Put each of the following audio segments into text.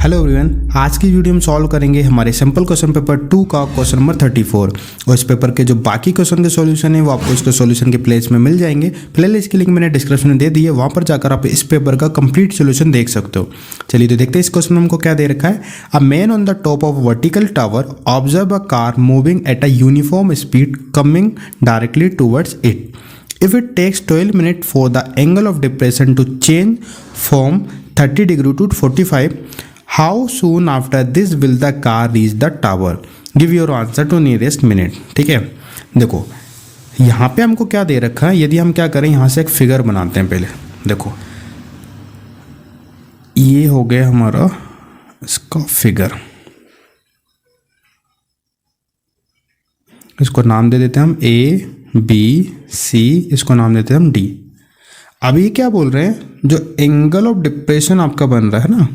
Hello everyone, आज की video में सॉल्व करेंगे हमारे सिंपल क्वेश्चन पेपर 2 का क्वेश्चन नंबर 34 और इस पेपर के जो बाकी क्वेश्चन के सॉल्यूशन है वो आपको इसके सॉल्यूशन के प्लेलिस्ट में मिल जाएंगे। प्लेलिस्ट की लिंक मैंने डिस्क्रिप्शन में दे दी है, वहाँ पर जाकर आप इस पेपर का कंप्लीट सॉल्यूशन देख सकते हो। चलिए तो देखते हैं इस क्वेश्चन में हमको क्या दे रखा है। A man on the top of vertical tower observe a car moving at a uniform speed coming directly towards it. If it takes 12 minutes for the angle of depression to change from 30 degree to 45, how soon after this will the car reach the tower? Give your answer to nearest minute। ठीक है, देखो यहाँ पे हमको क्या दे रखा है। यदि हम क्या करें, यहाँ से एक फिगर बनाते हैं। पहले देखो ये हो गया हमारा इसका फिगर, इसको नाम दे देते हैं हम ए बी सी, इसको नाम देते हैं हम डी। अब ये क्या बोल रहे हैं, जो एंगल ऑफ डिप्रेशन आपका बन रहा है ना,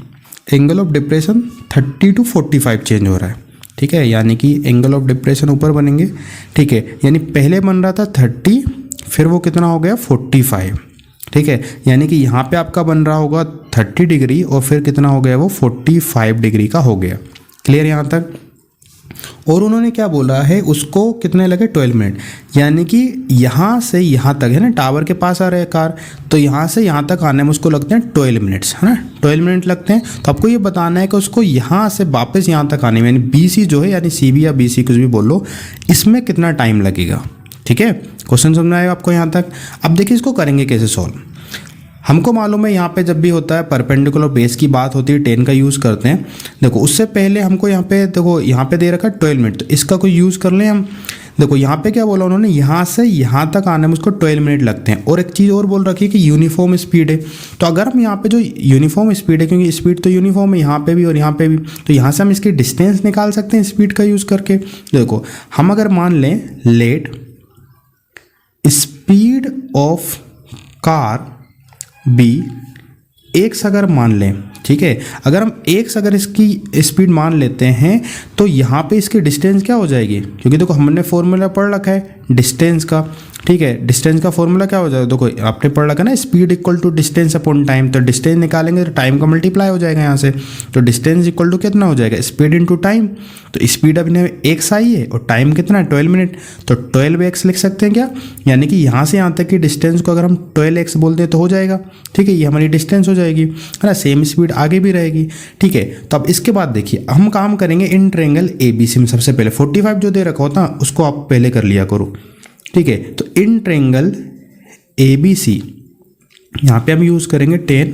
angle of depression 30 to 45 change हो रहा है। ठीक है, यानी कि एंगल ऑफ डिप्रेशन ऊपर बनेंगे। ठीक है, यानी पहले बन रहा था 30, फिर वो कितना हो गया 45। ठीक है, यानी कि यहाँ पे आपका बन रहा होगा 30 डिग्री और फिर कितना हो गया वो 45 डिग्री का हो गया। क्लियर यहाँ तक। और उन्होंने क्या बोला है, उसको कितने लगे 12 मिनट, यानी कि यहाँ से यहाँ तक है ना, टावर के पास आ रहे हैं कार, तो यहाँ से यहाँ तक आने में उसको लगते हैं 12 मिनट्स, है ना, 12 मिनट लगते हैं। तो आपको ये बताना है कि उसको यहाँ से वापस यहाँ तक आने में, यानी बी सी जो है, यानी सी बी या बी सी कुछ भी बोल लो, इसमें कितना टाइम लगेगा। ठीक है, क्वेश्चन समझ में आएगा आपको यहाँ तक। अब देखिए इसको करेंगे कैसे सॉल्व। हमको मालूम है यहाँ पे जब भी होता है परपेंडिकुलर बेस की बात होती है 10 का यूज़ करते हैं। देखो उससे पहले हमको यहाँ पे देखो यहाँ पे दे रखा है 12 मिनट, तो इसका कोई यूज़ कर लें हम। देखो यहाँ पे क्या बोला उन्होंने, यहाँ से यहाँ तक आने में उसको 12 मिनट लगते हैं। और एक चीज़ और बोल रखी है कि यूनिफॉर्म स्पीड है, तो अगर हम यहाँ पे जो यूनिफॉर्म स्पीड है, क्योंकि स्पीड तो यूनिफॉर्म है यहाँ पे भी और यहाँ पे भी, तो यहाँ से हम इसकी डिस्टेंस निकाल सकते हैं स्पीड का यूज़ करके। देखो हम अगर मान लें let speed of car be X अगर मान लें, ठीक है, अगर हम एक्स अगर इसकी स्पीड मान लेते हैं तो यहाँ पे इसकी डिस्टेंस क्या हो जाएगी, क्योंकि देखो हमने फॉर्मूला पढ़ रखा है डिस्टेंस का। ठीक है, डिस्टेंस का फॉर्मूला क्या हो जाएगा, देखो आपने पढ़ रखा है ना, speed equal to distance upon time. तो डिस्टेंस निकालेंगे तो टाइम का मल्टीप्लाई हो जाएगा यहाँ से, तो डिस्टेंस इक्वल टू कितना हो जाएगा, स्पीड इंटू टाइम। तो स्पीड अभी एक्स आई है और टाइम कितना है 12 मिनट, तो 12x लिख सकते हैं क्या, यानी कि यहाँ से यहाँ तक की डिस्टेंस को अगर हम 12x बोल दें तो हो जाएगा। ठीक है, ये हमारी डिस्टेंस हो जाएगी, है ना, सेम स्पीड आगे भी रहेगी। ठीक है, तो अब इसके बाद देखिए हम काम करेंगे इन ट्रायंगल ABC में। सबसे पहले 45 जो दे रखा होता है उसको आप पहले कर लिया करो। ठीक है, तो इन ट्रायंगल ABC यहाँ पे हम यूज़ करेंगे 10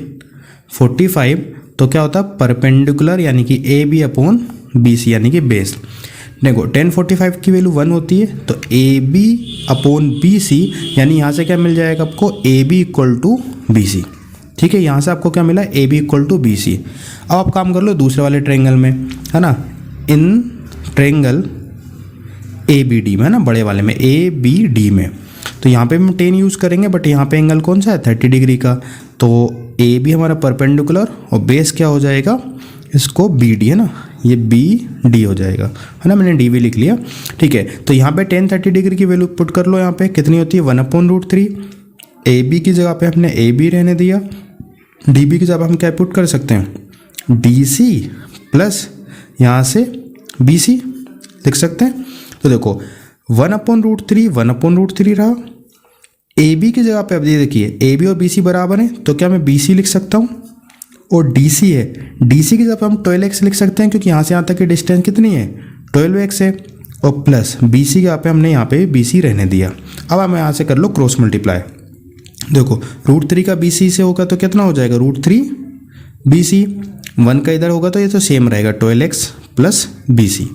45, तो क्या होता है परपेंडिकुलर, यानी कि AB अपॉन BC यानी कि बेस। देखो 10 45 की वैल्यू 1 होती है, तो AB अपॉन BC, यानी यहाँ से क्या मिल जाएगा आपको AB इक्वल टू BC। ठीक है, यहाँ से आपको क्या मिला AB इक्वल टू BC। अब आप काम कर लो दूसरे वाले ट्रायंगल में, है ना, इन ट्रायंगल ABD में, है ना, बड़े वाले में ABD में। तो यहाँ पे हम 10 यूज़ करेंगे, बट यहाँ पे एंगल कौन सा है 30 डिग्री का, तो AB हमारा परपेंडिकुलर और बेस क्या हो जाएगा, इसको BD, है ना, ये BD हो जाएगा, है ना, मैंने DB लिख लिया। ठीक है, तो यहाँ पे 10 30 डिग्री की वैल्यू पुट कर लो। यहाँ पे कितनी होती है 1/√3। AB की जगह पे हमने AB रहने दिया, DB की जगह हम क्या पुट कर सकते हैं DC प्लस यहाँ से BC लिख सकते हैं। तो देखो 1/√3 1/√3 रहा। AB की जगह पे अब ये देखिए AB और BC बराबर हैं, तो क्या मैं BC लिख सकता हूँ, और DC है, DC की जगह पे हम 12x लिख सकते हैं, क्योंककि यहाँ से यहाँ तक की डिस्टेंस कितनी है 12x है, और प्लस BC की जगह पे हमने यहाँ पे BC रहने दिया। अब हम यहाँ से कर लो क्रॉस मल्टीप्लाई। देखो √3 का BC से होगा तो कितना हो जाएगा √3 BC, 1 का इधर होगा तो ये तो सेम रहेगा 12x प्लस BC।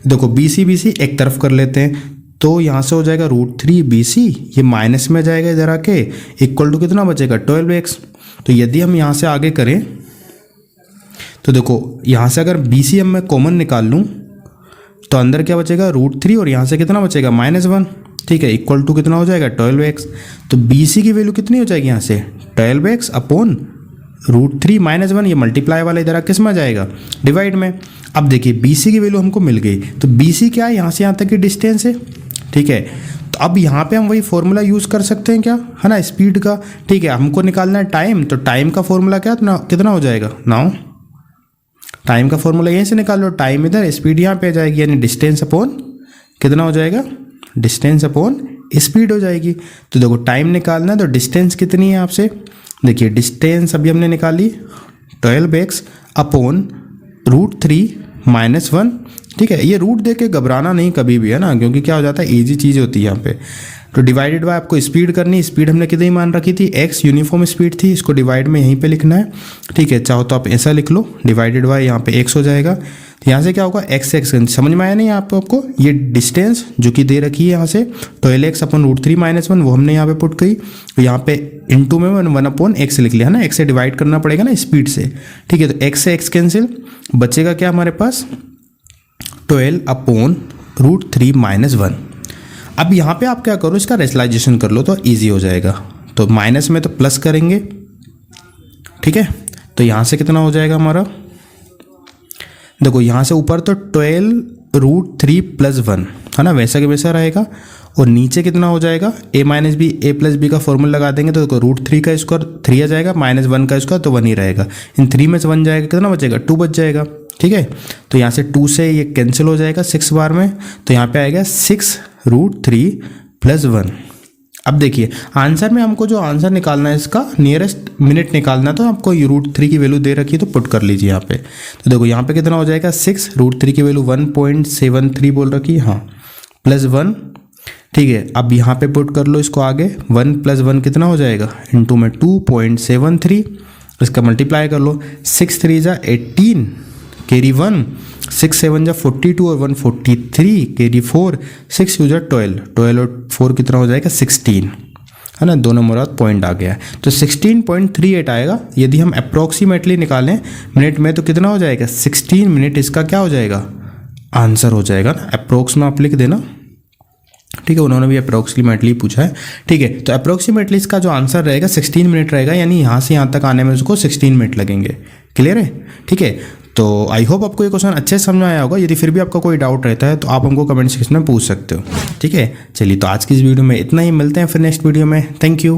देखो BC एक तरफ कर लेते हैं, तो यहाँ से हो जाएगा √3 BC, ये माइनस में जाएगा इधर आके, इक्वल टू कितना बचेगा 12x। तो यदि हम यहाँ से आगे करें तो देखो यहाँ से अगर BC मैं कॉमन निकाल लूँ तो अंदर क्या बचेगा √3 और यहाँ से कितना बचेगा -1। ठीक है, इक्वल टू कितना हो जाएगा 12x। तो BC की वैल्यू कितनी हो जाएगी यहाँ से 12x अपॉन √3 -1, ये मल्टीप्लाई वाला इधर किस में जाएगा डिवाइड में। अब देखिए BC की वैल्यू हमको मिल गई, तो BC क्या है यहाँ से यहाँ तक की डिस्टेंस है। ठीक है, तो अब यहाँ पे हम वही फॉर्मूला यूज़ कर सकते हैं क्या, है ना, स्पीड का। ठीक है, हमको निकालना है टाइम, तो टाइम का फॉर्मूला क्या कितना हो जाएगा 9 टाइम का फॉर्मूला यहीं से निकाल लो, टाइम इधर, स्पीड यहाँ पे आ जाएगी, यानी डिस्टेंस अपॉन कितना हो जाएगा, डिस्टेंस अपॉन स्पीड हो जाएगी। तो देखो टाइम निकालना है तो डिस्टेंस कितनी है आपसे, देखिए डिस्टेंस अभी हमने निकाली 12x अपॉन √3 - 1, ठीक है। ये रूट देख के घबराना नहीं कभी भी, है ना, क्योंकि क्या हो जाता है ईजी चीज़ होती है यहाँ पे। तो डिवाइडेड बाय आपको स्पीड करनी, स्पीड हमने कितनी मान रखी थी, x यूनिफॉर्म स्पीड थी, इसको डिवाइड में यहीं पे लिखना है, ठीक है। चाहो तो आप ऐसा लिख लो, डिवाइडेड बाय यहाँ पे x हो जाएगा, तो यहाँ से क्या होगा x समझ में आया नहीं आपको, ये डिस्टेंस जो कि दे रखी है यहाँ से 12x अपॉन √3 - 1 वो हमने यहाँ पे पुट करी, तो यहाँ पे इंटू में 1 अपॉन x लिख लिया, है ना, x से डिवाइड करना पड़ेगा ना स्पीड से, ठीक है। तो x से x कैंसिल, बचेगा क्या हमारे पास 12 अपॉन √3 - 1। अब यहाँ पे आप क्या करो, इसका रेशनलाइजेशन कर लो तो इजी हो जाएगा। तो माइनस में तो प्लस करेंगे, ठीक है। तो यहाँ से कितना हो जाएगा हमारा, देखो यहाँ से ऊपर तो 12 √3 + 1, है ना, वैसा के वैसा रहेगा, और नीचे कितना हो जाएगा a - b, a + b का फॉर्मूला लगा देंगे तो देखो √3 का स्क्वायर 3 आ जाएगा, -1 का स्क्वायर तो 1 ही रहेगा, इन 3 में से 1 जाएगा, कितना बचेगा 2 बच जाएगा, ठीक है। तो यहाँ से 2 से ये कैंसिल हो जाएगा 6 बार में, तो यहाँ पे आएगा 6 √3 + 1। अब देखिए आंसर में हमको जो आंसर निकालना है इसका नियरेस्ट मिनट निकालना, तो आपको √3 की वैल्यू दे रखी है तो पुट कर लीजिए यहाँ पे। तो देखो यहाँ पे कितना हो जाएगा 6, √3 की वैल्यू 1.73 बोल रखी है, हाँ, +1, ठीक है। अब यहाँ पे पुट कर लो इसको आगे, 1 + 1 कितना हो जाएगा, इंटू में 2.73, इसका मल्टीप्लाई कर लो, 6 3 × 18 कैरी 1, 6 7 × 42 और 1 43 कैरी 4, 6 × 12 और 4 कितना हो जाएगा 16, है ना, दोनों मुराद पॉइंट आ गया है। तो 16.38 आएगा, यदि हम अप्रोक्सीमेटली निकालें मिनट में तो कितना हो जाएगा 16 मिनट, इसका क्या हो जाएगा आंसर हो जाएगा ना, अप्रोक्स में आप लिख देना, ठीक है। उन्होंने भी अप्रोक्सीमेटली पूछा है, ठीक है। तो अप्रोक्सीमेटली इसका जो आंसर रहेगा 16 मिनट रहेगा, यानी यहाँ से यहाँ तक आने में उसको 16 मिनट लगेंगे, क्लियर है, ठीक है। तो आई होप आपको ये क्वेश्चन अच्छे से समझ में आया होगा। यदि फिर भी आपका कोई डाउट रहता है तो आप हमको कमेंट सेक्शन में पूछ सकते हो, ठीक है। चलिए तो आज की इस वीडियो में इतना ही, मिलते हैं फिर नेक्स्ट वीडियो में, थैंक यू।